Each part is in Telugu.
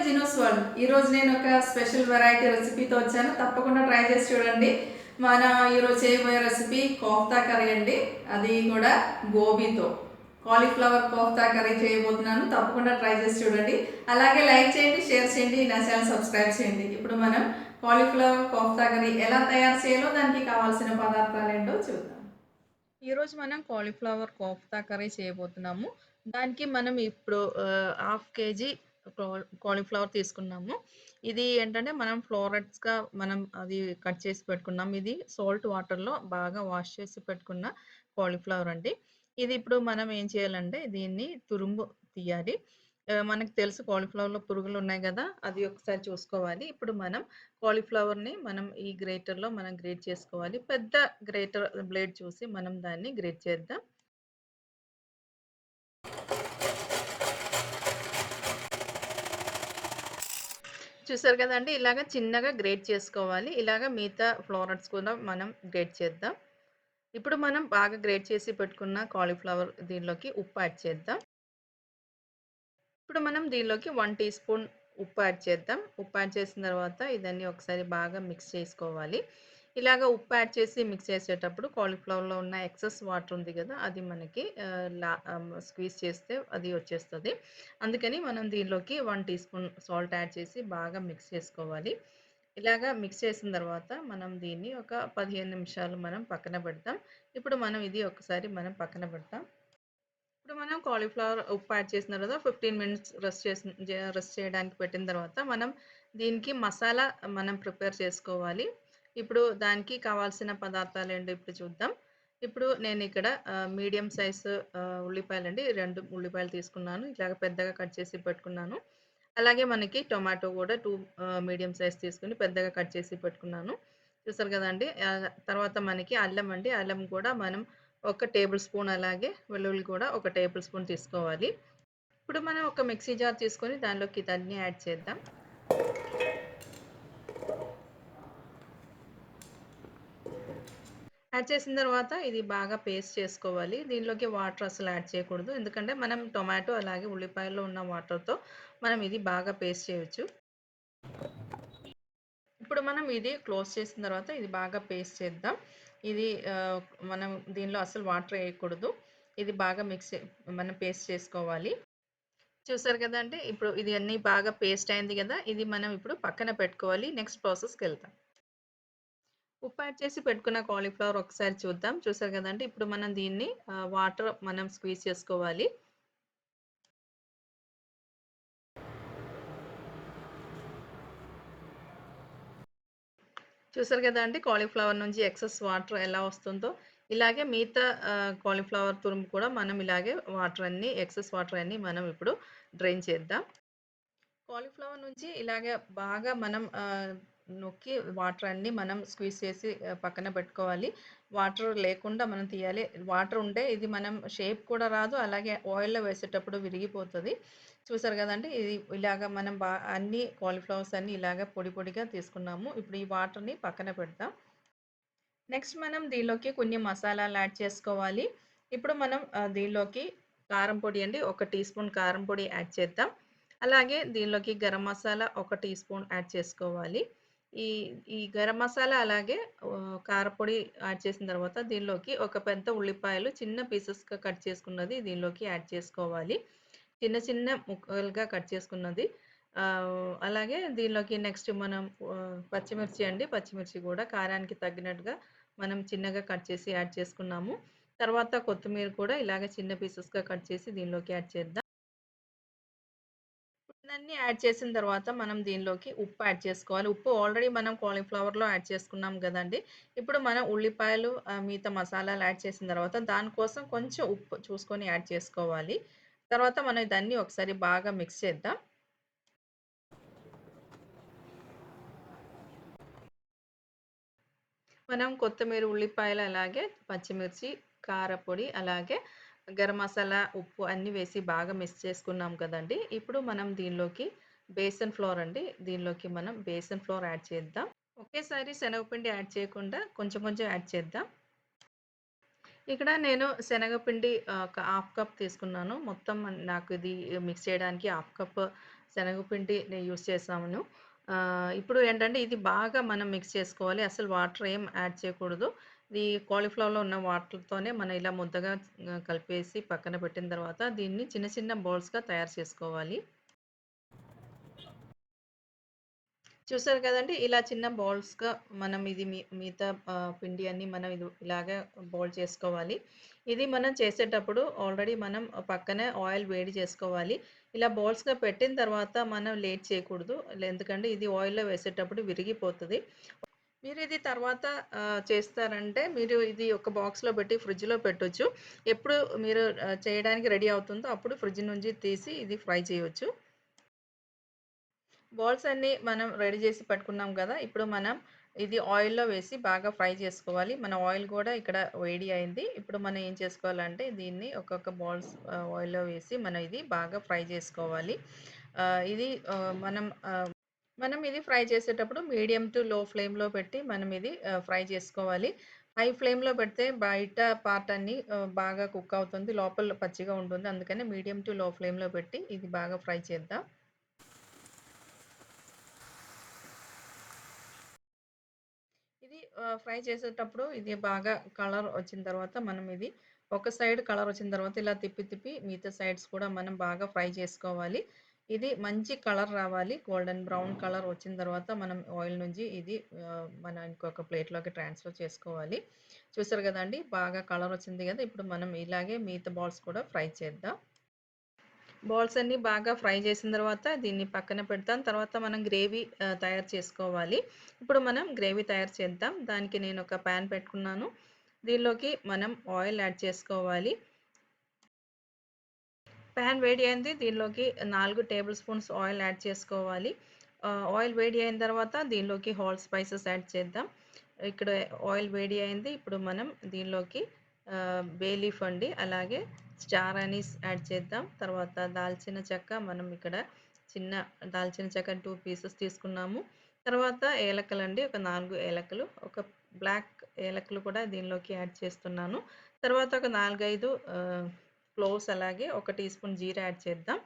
జినోస్ వరల్డ్. ఈరోజు నేను ఒక స్పెషల్ వెరైటీ రెసిపీతో వచ్చాను. తప్పకుండా ట్రై చేసి చూడండి. మన ఈరోజు చేయబోయే రెసిపీ కోఫ్తా కర్రీ అండి. అది కూడా గోబీతో కాలీఫ్లవర్ కోఫ్తా కర్రీ చేయబోతున్నాను. తప్పకుండా ట్రై చేసి చూడండి. అలాగే లైక్ చేయండి, షేర్ చేయండి, నా ఛానల్ సబ్స్క్రైబ్ చేయండి. ఇప్పుడు మనం కాలీఫ్లవర్ కోఫ్తా కర్రీ ఎలా తయారు చేయాలో దానికి కావాల్సిన పదార్థాలు ఏంటో చూద్దాం. ఈరోజు మనం కాలీఫ్లవర్ కోఫ్తా కర్రీ చేయబోతున్నాము. దానికి మనం ఇప్పుడు హాఫ్ కేజీ కాలీఫ్లవర్ తీసుకున్నాము. ఇది ఏంటంటే మనం ఫ్లోరెట్స్‌గా మనం అది కట్ చేసి పెట్టుకున్నాం. ఇది సాల్ట్ వాటర్‌లో బాగా వాష్ చేసి పెట్టుకున్న కాలీఫ్లవర్ అండి. ఇది ఇప్పుడు మనం ఏం చేయాలంటే దీన్ని తురుము తీయాలి. మనకు తెలుసు కాలీఫ్లవర్‌లో పురుగులున్నాయి గదా! అది ఒకసారి చూసుకోవాలి. ఇప్పుడు మనం కాలీఫ్లవర్‌ని మనం ఈ గ్రేటర్‌లో మనం గ్రేట్ చేసుకోవాలి. పెద్ద గ్రేటర్ బ్లేడ్ చూసి మనం దాన్ని గ్రేట్ చేద్దాం. చూసారు కదండీ! ఇలాగ చిన్నగా గ్రేట్ చేసుకోవాలి. ఇలాగ మిగతా ఫ్లోరట్స్ కూడా మనం గ్రేట్ చేద్దాం. ఇప్పుడు మనం బాగా గ్రేట్ చేసి పెట్టుకున్న కాలీఫ్లవర్ దీనిలోకి ఉప్పు యాడ్ చేద్దాం. ఇప్పుడు మనం దీనిలోకి 1 టీ స్పూన్ ఉప్పు యాడ్ చేద్దాం. ఉప్పు యాడ్ చేసిన తర్వాత ఇదన్నీ ఒకసారి బాగా మిక్స్ చేసుకోవాలి. ఇలాగ ఉప్పు యాడ్ చేసి మిక్స్ చేసేటప్పుడు కాలీఫ్లవర్‌లో ఉన్న ఎక్సెస్ వాటర్ ఉంది గదా! అది మనకి స్క్వీజ్ చేస్తే అది వచ్చేస్తది. అందుకని మనం దీనిలోకి 1 టీ స్పూన్ సాల్ట్ యాడ్ చేసి బాగా మిక్స్ చేసుకోవాలి. ఇలాగా మిక్స్ చేసిన తర్వాత మనం దీన్ని ఒక 15 నిమిషాలు మనం పక్కన పెడతాం. ఇప్పుడు మనం ఇది ఒకసారి మనం పక్కన పెడతాం. ఇప్పుడు మనం కాలీఫ్లవర్ ఉప్పు యాడ్ చేసిన తర్వాత 15 మినిట్స్ రెస్ట్ చేయడానికి పెట్టిన తర్వాత మనం దీనికి మసాలా మనం ప్రిపేర్ చేసుకోవాలి. ఇప్పుడు దానికి కావాల్సిన పదార్థాలేంటో ఇప్పుడు చూద్దాం. ఇప్పుడు నేనిక్కడ మీడియం సైజు ఉల్లిపాయలండి 2 ఉల్లిపాయలు తీసుకున్నాను. ఇలాగ పెద్దగా కట్ చేసి పెట్టుకున్నాను. అలాగే మనకి టొమాటో కూడా 2 మీడియం సైజ్ తీసుకొని పెద్దగా కట్ చేసి పెట్టుకున్నాను. చూసారు కదండీ! తర్వాత మనకి అల్లం అండి. అల్లం కూడా మనం ఒక టేబుల్ స్పూన్ అలాగే వెల్లుల్లి కూడా ఒక టేబుల్ స్పూన్ తీసుకోవాలి. ఇప్పుడు మనం ఒక మిక్సీ జార్ తీసుకొని దానిలోకి ఇదన్నీ యాడ్ చేద్దాం. యాడ్ చేసిన తర్వాత ఇది బాగా పేస్ట్ చేసుకోవాలి. దీనిలోకి వాటర్ అసలు యాడ్ చేయకూడదు. ఎందుకంటే మనం టొమాటో అలాగే ఉల్లిపాయల్లో ఉన్న వాటర్‌తో మనం ఇది బాగా పేస్ట్ చేయొచ్చు. ఇప్పుడు మనం ఇది క్లోజ్ చేసిన తర్వాత ఇది బాగా పేస్ట్ చేద్దాం. ఇది మనం దీనిలో అసలు వాటర్ ఎయకూడదు. ఇది బాగా మనం పేస్ట్ చేసుకోవాలి. చూసారు కదండీ! ఇప్పుడు ఇది అన్నీ బాగా పేస్ట్ అయింది గదా! ఇది మనం ఇప్పుడు పక్కన పెట్టుకోవాలి. నెక్స్ట్ ప్రాసెస్‌కెళ్తాం. ఉప్పు యాడ్ చేసి పెట్టుకున్న కాలీఫ్లవర్ ఒకసారి చూద్దాం. చూసారు కదండీ! ఇప్పుడు మనం దీన్ని వాటర్ మనం స్క్వీజ్ చేసుకోవాలి. చూసారు కదండీ! కాలీఫ్లవర్ నుంచి ఎక్సెస్ వాటర్ ఎలా వస్తుందో, ఇలాగే మిగతా కాలీఫ్లవర్ తురుము కూడా మనం ఇలాగే ఎక్సెస్ వాటర్ అన్నీ మనం ఇప్పుడు డ్రైన్ చేద్దాం. కాలీఫ్లవర్ నుంచి ఇలాగే బాగా మనం నొక్కి వాటర్ అన్నీ మనం స్క్వీజ్ చేసి పక్కన పెట్టుకోవాలి. వాటర్ లేకుండా మనం తీయాలి. వాటర్ ఉంటే ఇది మనం షేప్ కూడా రాదు. అలాగే ఆయిల్‌లో వేసేటప్పుడు విరిగిపోతది. చూసారు గదండీ! ఇది ఇలాగ మనం అన్ని కాలీఫ్లవర్స్ అన్నీ ఇలాగ పొడి పొడిగా తీసుకున్నాము. ఇప్పుడు ఈ వాటర్‌ని పక్కన పెడదాం. నెక్స్ట్ మనం దీనిలోకి కొన్ని మసాలాలు యాడ్ చేసుకోవాలి. ఇప్పుడు మనం దీనిలోకి కారం పొడి అండి. ఒక టీ స్పూన్ కారం పొడి యాడ్ చేద్దాం. అలాగే దీనిలోకి గరం మసాలా ఒక టీ స్పూన్ యాడ్ చేసుకోవాలి. ఈ ఈ గరం మసాలా అలాగే కారపొడి యాడ్ చేసిన తర్వాత దీనిలోకి ఒక పెద్ద ఉల్లిపాయలు చిన్న పీసెస్‌గా కట్ చేసుకున్నది దీనిలోకి యాడ్ చేసుకోవాలి. చిన్న చిన్న ముక్కలుగా కట్ చేసుకున్నది. అలాగే దీనిలోకి నెక్స్ట్ మనం పచ్చిమిర్చి అండి. పచ్చిమిర్చి గూడా కారానికి తగ్గినట్టుగా మనం చిన్నగా కట్ చేసి యాడ్ చేసుకున్నాము. తర్వాత కొత్తిమీర కూడా ఇలాగ చిన్న పీసెస్‌గా కట్ చేసి దీనిలోకి యాడ్ చేద్దాం. ఇవన్నీ యాడ్ చేసిన తర్వాత మనం దీనిలోకి ఉప్పు యాడ్ చేసుకోవాలి. ఉప్పు ఆల్రెడీ మనం కాలీఫ్లవర్‌లో యాడ్ చేసుకున్నాం గదండీ! ఇప్పుడు మనం ఉల్లిపాయలు మిగతా మసాలాలు యాడ్ చేసిన తర్వాత దానికోసం కొంచెం ఉప్పు చూసుకొని యాడ్ చేసుకోవాలి. తర్వాత మనం ఇదన్నీ ఒకసారి బాగా మిక్స్ చేద్దాం. మనం కొత్తిమీర, ఉల్లిపాయలు అలాగే పచ్చిమిర్చి, కారపొడి అలాగే గరం మసాలా, ఉప్పు అన్నీ వేసి బాగా మిక్స్ చేసుకున్నాం కదండీ! ఇప్పుడు మనం దీనిలోకి బేసన్ ఫ్లోర్ అండి. దీనిలోకి మనం బేసన్ ఫ్లోర్ యాడ్ చేద్దాం. ఒకేసారి శనగపిండి యాడ్ చేయకుండా కొంచెం కొంచెం యాడ్ చేద్దాం. ఇక్కడ నేను శనగపిండి ఒక హాఫ్ కప్ తీసుకున్నాను. మొత్తం నాకు ఇది మిక్స్ చేయడానికి హాఫ్ కప్ శనగపిండి నేను యూజ్ చేశాను. ఇప్పుడు ఏంటంటే ఇది బాగా మనం మిక్స్ చేసుకోవాలి. అసలు వాటర్ ఏం యాడ్ చేయకూడదు. ఈ కాలీఫ్లవర్‌లో ఉన్న వాటర్‌తోనే మనం ఇలా ముద్దగా కలిపేసి పక్కన పెట్టిన తర్వాత దీన్ని చిన్న చిన్న బౌల్స్‌గా తయారు చేసుకోవాలి. చూసారు కదండీ! ఇలా చిన్న బౌల్స్‌గా మనం ఇది మిగతా పిండి అన్నీ మనం ఇలాగా బౌల్ చేసుకోవాలి. ఇది మనం చేసేటప్పుడు ఆల్రెడీ మనం పక్కనే ఆయిల్ వేడి చేసుకోవాలి. ఇలా బౌల్స్‌గా పెట్టిన తర్వాత మనం లేట్ చేయకూడదు. ఎందుకంటే ఇది ఆయిల్‌లో వేసేటప్పుడు విరిగిపోతది. మీరు ఇది తర్వాత చేస్తారంటే మీరు ఇది ఒక బాక్స్‌లో పెట్టి ఫ్రిడ్జ్‌లో పెట్టొచ్చు. ఎప్పుడు మీరు చేయడానికి రెడీ అవుతుందో అప్పుడు ఫ్రిడ్జ్ నుంచి తీసి ఇది ఫ్రై చేయొచ్చు. బాల్స్ అన్నీ మనం రెడీ చేసి పెట్టుకున్నాం గదా! ఇప్పుడు మనం ఇది ఆయిల్‌లో వేసి బాగా ఫ్రై చేసుకోవాలి. మన ఆయిల్ గూడా ఇక్కడ వేడి అయింది. ఇప్పుడు మనం ఏం చేసుకోవాలంటే దీన్ని ఒక్కొక్క బాల్స్ ఆయిల్‌లో వేసి మనం ఇది బాగా ఫ్రై చేసుకోవాలి. ఇది మనం ఇది ఫ్రై చేసేటప్పుడు మీడియం టు లో ఫ్లేమ్‌లో పెట్టి మనం ఇది ఫ్రై చేసుకోవాలి. హై ఫ్లేమ్‌లో పెడితే బయట పార్ట్ అన్నీ బాగా కుక్ అవుతుంది. లోపల పచ్చిగా ఉంటుంది. అందుకని మీడియం టు లో ఫ్లేమ్‌లో పెట్టి ఇది బాగా ఫ్రై చేద్దాం. ఇది ఫ్రై చేసేటప్పుడు ఇది బాగా కలర్ వచ్చిన తర్వాత మనం ఇది ఒక సైడ్ కలర్ వచ్చిన తర్వాత ఇలా తిప్పి తిప్పి మిగతా సైడ్స్ కూడా మనం బాగా ఫ్రై చేసుకోవాలి. ఇది మంచి కలర్ రావాలి. గోల్డెన్ బ్రౌన్ కలర్ వచ్చిన తర్వాత మనం ఆయిల్ నుంచి ఇది మన ఇంకొక ప్లేట్‌లోకి ట్రాన్స్‌ఫర్ చేసుకోవాలి. చూసారు గదండీ! బాగా కలర్ వచ్చింది గదా! ఇప్పుడు మనం ఇలాగే మిగతా బాల్స్ కూడా ఫ్రై చేద్దాం. బాల్స్ అన్నీ బాగా ఫ్రై చేసిన తర్వాత దీన్ని పక్కన పెడతాం. తర్వాత మనం గ్రేవీ తయారు చేసుకోవాలి. ఇప్పుడు మనం గ్రేవీ తయారు చేద్దాం. దానికి నేను ఒక పాన్ పెట్టుకున్నాను. దీనిలోకి మనం ఆయిల్ యాడ్ చేసుకోవాలి. పాన్ వేడి అయింది. దీనిలోకి 4 టేబుల్ స్పూన్స్ ఆయిల్ యాడ్ చేసుకోవాలి. ఆయిల్ వేడి అయిన తర్వాత దీనిలోకి హోల్ స్పైసెస్ యాడ్ చేద్దాం. ఇక్కడ ఆయిల్ వేడి అయింది. ఇప్పుడు మనం దీనిలోకి బే లీఫ్ అండి, అలాగే స్టార్ అనీస్ యాడ్ చేద్దాం. తర్వాత దాల్చిన చెక్క మనం ఇక్కడ చిన్న దాల్చిన చెక్క 2 పీసెస్ తీసుకున్నాము. తర్వాత ఏలకలండి, ఒక 4 ఏలకలు, ఒక బ్లాక్ ఏలకులు కూడా దీనిలోకి యాడ్ చేస్తున్నాను. తర్వాత ఒక 4, 5 క్లోవ్స్, అలాగే ఒక టీ స్పూన్ జీరా యాడ్ చేద్దాం.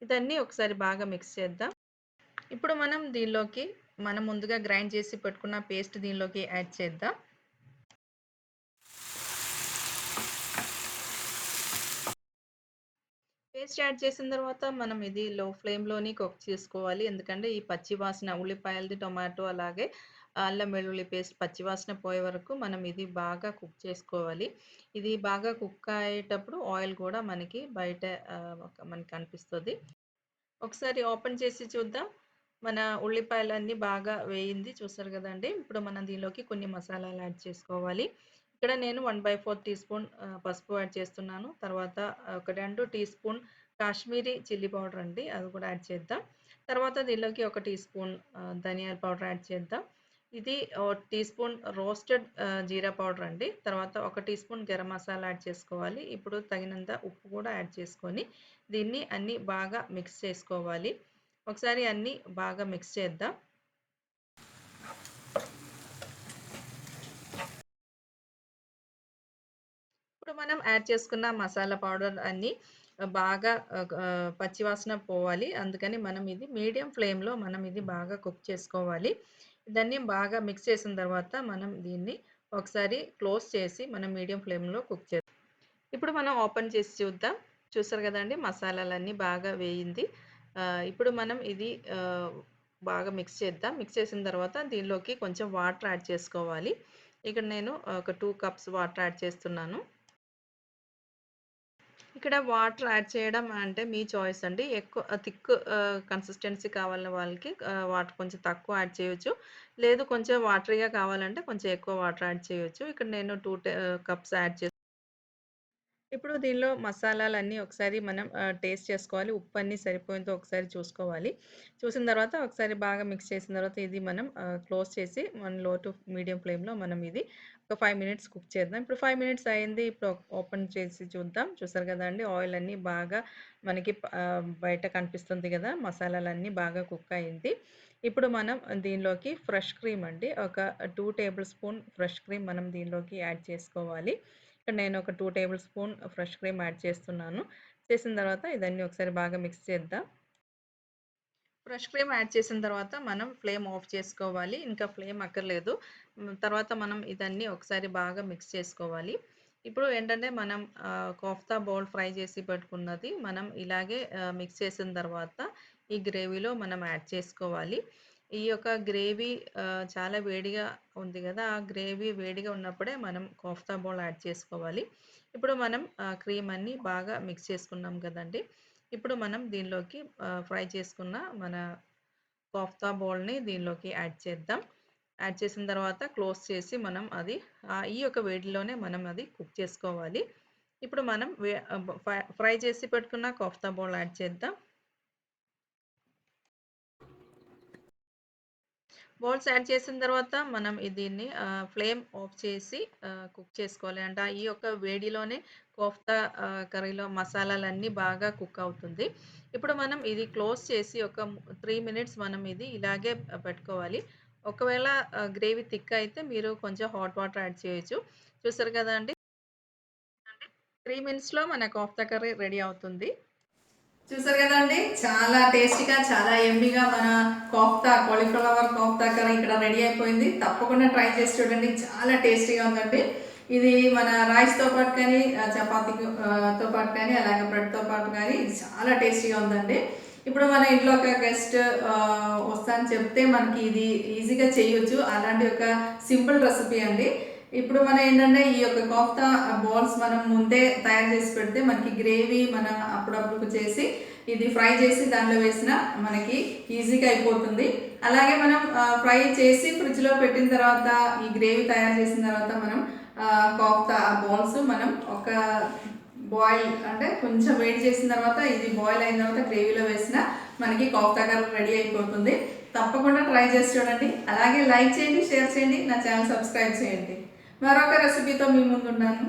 ఇదన్నీ ఒకసారి బాగా మిక్స్ చేద్దాం. ఇప్పుడు మనం దీనిలోకి మనం ముందుగా గ్రైండ్ చేసి పెట్టుకున్న పేస్ట్ దీనిలోకి యాడ్ చేద్దాం. పేస్ట్ యాడ్ చేసిన తర్వాత మనం ఇది లో ఫ్లేమ్‌లోని కుక్ చేసుకోవాలి. ఎందుకంటే ఈ పచ్చి వాసన ఉల్లిపాయలది, టొమాటో, అలాగే అల్లం వెల్లుల్లి పేస్ట్ పచ్చి వాసన పోయే వరకు మనం ఇది బాగా కుక్ చేసుకోవాలి. ఇది బాగా కుక్ అయ్యేటప్పుడు ఆయిల్ కూడా మనకి బయట మనకి కనిపిస్తది. ఒకసారి ఓపెన్ చేసి చూద్దాం. మన ఉల్లిపాయలన్నీ బాగా వేయింది చూసారు గదండీ! ఇప్పుడు మనం దీనిలోకి కొన్ని మసాలాలు యాడ్ చేసుకోవాలి. ఇక్కడ నేను 1/4 టీ స్పూన్ పసుపు యాడ్ చేస్తున్నాను. తర్వాత ఒక 2 teaspoon Kashmiri chilli powder అండి. అది కూడా యాడ్ చేద్దాం. తర్వాత దీనిలోకి ఒక టీ స్పూన్ ధనియాల పౌడర్ యాడ్ చేద్దాం. ఇది టీ స్పూన్ రోస్టెడ్ జీరా పౌడర్ అండి. తర్వాత ఒక teaspoon garam masala add చేసుకోవాలి. ఇప్పుడు తగినంత ఉప్పు కూడా యాడ్ చేసుకొని దీన్ని అన్నీ బాగా మిక్స్ చేసుకోవాలి. ఒకసారి అన్నీ బాగా మిక్స్ చేద్దాం. ఇప్పుడు మనం యాడ్ చేసుకున్న మసాలా పౌడర్ అన్నీ బాగా పచ్చి వాసన పోవాలి. అందుకని మనం ఇది మీడియం ఫ్లేమ్‌లో మనం ఇది బాగా కుక్ చేసుకోవాలి. దాన్ని బాగా మిక్స్ చేసిన తర్వాత మనం దీన్ని ఒకసారి క్లోజ్ చేసి మనం మీడియం ఫ్లేమ్‌లో కుక్ చేద్దాం. ఇప్పుడు మనం ఓపెన్ చేసి చూద్దాం. చూసారు గదండీ! మసాలాలన్నీ బాగా వేయింది. ఇప్పుడు మనం ఇది బాగా మిక్స్ చేద్దాం. మిక్స్ చేసిన తర్వాత దీనిలోకి కొంచెం వాటర్ యాడ్ చేసుకోవాలి. ఇక్కడ నేను ఒక 2 కప్స్ వాటర్ యాడ్ చేస్తున్నాను. ఇక్కడ వాటర్ యాడ్ చేయడం అంటే మీ చాయిస్ అండి. ఎక్కువ థిక్ కన్సిస్టెన్సీ కావాలన్న వాళ్ళకి వాటర్ కొంచెం తక్కువ యాడ్ చేయొచ్చు. లేదు కొంచెం వాటరీగా కావాలంటే కొంచెం ఎక్కువ వాటర్ యాడ్ చేయొచ్చు. ఇక్కడ నేను 2 కప్స్ యాడ్ చేస్తున్నాను. ఇప్పుడు దీనిలో మసాలాలన్నీ ఒకసారి మనం టేస్ట్ చేసుకోవాలి. ఉప్పు అన్నీ సరిపోయిందో ఒకసారి చూసుకోవాలి. చూసిన తర్వాత ఒకసారి బాగా మిక్స్ చేసిన తర్వాత ఇది మనం క్లోజ్ చేసి మన లో టు మీడియం ఫ్లేమ్‌లో మనం ఇది ఒక 5 మినిట్స్ కుక్ చేద్దాం. ఇప్పుడు 5 మినిట్స్ అయింది. ఇప్పుడు ఓపెన్ చేసి చూద్దాం. చూసారు కదండీ! ఆయిల్ అన్నీ బాగా మనకి బయట కనిపిస్తుంది కదా! మసాలాలన్నీ బాగా కుక్ అయింది. ఇప్పుడు మనం దీనిలోకి ఫ్రెష్ క్రీమ్ అండి. ఒక 2 టేబుల్ స్పూన్ ఫ్రెష్ క్రీమ్ మనం దీనిలోకి యాడ్ చేసుకోవాలి. ఇక్కడ నేను ఒక 2 table spoon fresh cream add చేస్తున్నాను. చేసిన తర్వాత ఇదన్నీ ఒకసారి బాగా మిక్స్ చేద్దాం. ఫ్రెష్ క్రీమ్ యాడ్ చేసిన తర్వాత మనం ఫ్లేమ్ ఆఫ్ చేసుకోవాలి. ఇంకా ఫ్లేమ్ అక్కర్లేదు. తర్వాత మనం ఇదన్నీ ఒకసారి బాగా మిక్స్ చేసుకోవాలి. ఇప్పుడు ఏంటంటే మనం కోఫ్తా బౌల్ ఫ్రై చేసి పెట్టుకున్నది మనం ఇలాగే మిక్స్ చేసిన తర్వాత ఈ గ్రేవీలో మనం యాడ్ చేసుకోవాలి. ఈ యొక్క గ్రేవీ చాలా వేడిగా ఉంది గదా! ఆ గ్రేవీ వేడిగా ఉన్నప్పుడే మనం కోఫ్తా బౌల్ యాడ్ చేసుకోవాలి. ఇప్పుడు మనం క్రీమ్ అన్నీ బాగా మిక్స్ చేసుకున్నాం గదండీ! ఇప్పుడు మనం దీనిలోకి ఫ్రై చేసుకున్న మన కోఫ్తా బౌల్‌ని దీనిలోకి యాడ్ చేద్దాం. యాడ్ చేసిన తర్వాత క్లోజ్ చేసి మనం అది ఈ యొక్క వేడిలోనే మనం అది కుక్ చేసుకోవాలి. ఇప్పుడు మనం ఫ్రై చేసి పెట్టుకున్న కోఫ్తా బౌల్ యాడ్ చేద్దాం. బౌల్స్ యాడ్ చేసిన తర్వాత మనం దీన్ని ఫ్లేమ్ ఆఫ్ చేసి కుక్ చేసుకోవాలి. అంటే ఈ యొక్క వేడిలోనే కోఫ్తా కర్రీలో మసాలాలన్నీ బాగా కుక్ అవుతుంది. ఇప్పుడు మనం ఇది క్లోజ్ చేసి ఒక 3 మినిట్స్ మనం ఇది ఇలాగే పెట్టుకోవాలి. ఒకవేళ గ్రేవీ థిక్ అయితే మీరు కొంచెం హాట్ వాటర్ యాడ్ చేయొచ్చు. చూసారు కదండీ! 3 మినిట్స్‌లో మన కోఫ్తా కర్రీ రెడీ అవుతుంది. చూసారు కదండి, చాలా టేస్టీగా చాలా యమ్మీగా మన కాలీఫ్లవర్ కోఫ్తా కర్రీ ఇక్కడ రెడీ అయిపోయింది. తప్పకుండా ట్రై చేసి చూడండి, చాలా టేస్టీగా ఉందండి. ఇది మన రైస్తో పాటు కానీ చపాతీతో పాటు కానీ అలాగే బ్రెడ్తో పాటు కానీ ఇది చాలా టేస్టీగా ఉందండి. ఇప్పుడు మన ఇంట్లో ఒక గెస్ట్ వస్తానని చెప్తే మనకి ఇది ఈజీగా చేయొచ్చు. అలాంటి ఒక సింపుల్ రెసిపీ అండి. ఇప్పుడు మనం ఏంటంటే ఈ యొక్క కోఫ్తా బాల్స్ మనం ముందే తయారు చేసి పెడితే మనకి గ్రేవీ మన అప్పుడప్పుడు చేసి ఇది ఫ్రై చేసి దాంట్లో వేసిన మనకి ఈజీగా అయిపోతుంది. అలాగే మనం ఫ్రై చేసి ఫ్రిడ్జ్లో పెట్టిన తర్వాత ఈ గ్రేవీ తయారు చేసిన తర్వాత మనం కోఫ్తా బాల్స్ మనం ఒక బాయిల్ అంటే కొంచెం వేడి చేసిన తర్వాత ఇది బాయిల్ అయిన తర్వాత గ్రేవీలో వేసిన మనకి కోఫ్తా కర్రీ రెడీ అయిపోతుంది. తప్పకుండా ట్రై చేసి చూడండి. అలాగే లైక్ చేయండి, షేర్ చేయండి, నా ఛానల్ సబ్స్క్రైబ్ చేయండి. మరొక రెసిపీతో మీ ముందున్నాను.